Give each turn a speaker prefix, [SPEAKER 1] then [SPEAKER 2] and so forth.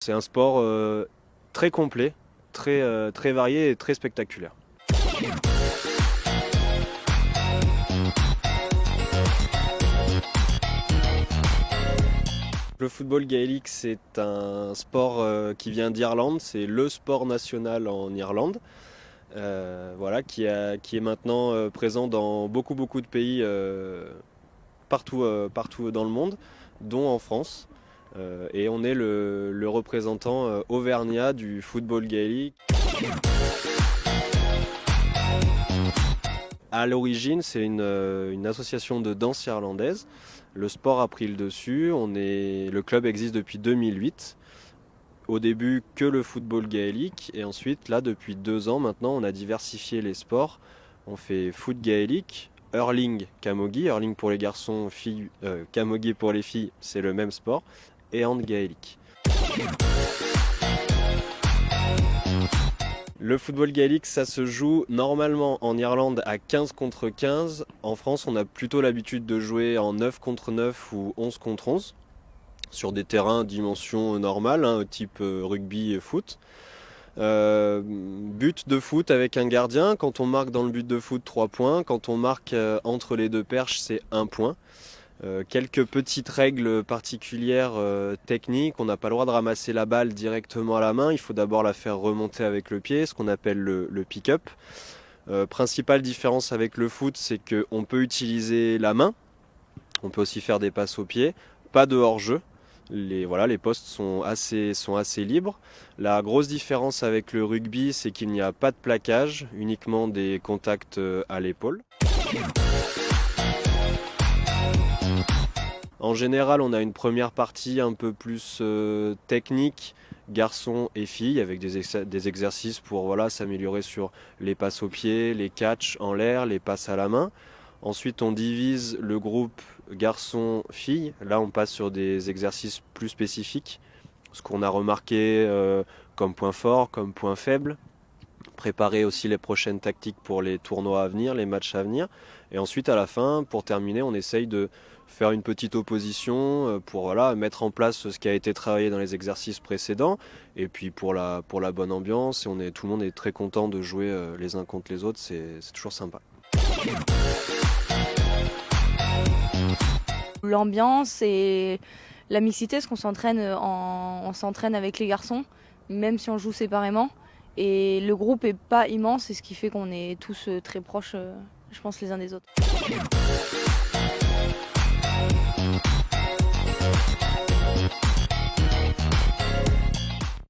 [SPEAKER 1] C'est un sport très complet, très varié et très spectaculaire. Le football gaélique, c'est un sport qui vient d'Irlande, c'est le sport national en Irlande, voilà, qui est maintenant présent dans beaucoup de pays partout dans le monde, dont en France. Et on est le représentant auvergnat du football gaélique. À l'origine, c'est une association de danse irlandaise. Le sport a pris le dessus. Le club existe depuis 2008. Au début, que le football gaélique. Et ensuite, là, depuis 2 ans maintenant, on a diversifié les sports. On fait foot gaélique, hurling camogie. Hurling pour les garçons, camogie pour les filles, c'est le même sport. Et hand gaélique. Le football gaélique, ça se joue normalement en Irlande à 15 contre 15. En France, on a plutôt l'habitude de jouer en 9 contre 9 ou 11 contre 11 sur des terrains dimension normale, hein, type rugby et foot. But de foot avec un gardien. Quand on marque dans le but de foot, 3 points. Quand on marque entre les deux perches, c'est 1 point. Quelques petites règles particulières techniques. On n'a pas le droit de ramasser la balle directement à la main. Il faut d'abord la faire remonter avec le pied, ce qu'on appelle le pick-up. Principale différence avec le foot, c'est qu'on peut utiliser la main. On peut aussi faire des passes au pied. Pas de hors-jeu. Les postes sont assez libres. La grosse différence avec le rugby, c'est qu'il n'y a pas de plaquage, uniquement des contacts à l'épaule. En général, on a une première partie un peu plus technique, garçons et filles, avec des exercices pour s'améliorer sur les passes au pied, les catchs en l'air, les passes à la main. Ensuite, on divise le groupe garçons-filles. Là, on passe sur des exercices plus spécifiques, ce qu'on a remarqué comme point fort, comme point faible. Préparer aussi les prochaines tactiques pour les tournois à venir, les matchs à venir. Et ensuite, à la fin, pour terminer, on essaye de faire une petite opposition pour mettre en place ce qui a été travaillé dans les exercices précédents. Et puis pour la bonne ambiance, tout le monde est très content de jouer les uns contre les autres, c'est toujours sympa.
[SPEAKER 2] L'ambiance et la mixité, parce qu'on on s'entraîne avec les garçons, même si on joue séparément. Et le groupe est pas immense, et ce qui fait qu'on est tous très proches, je pense, les uns des autres.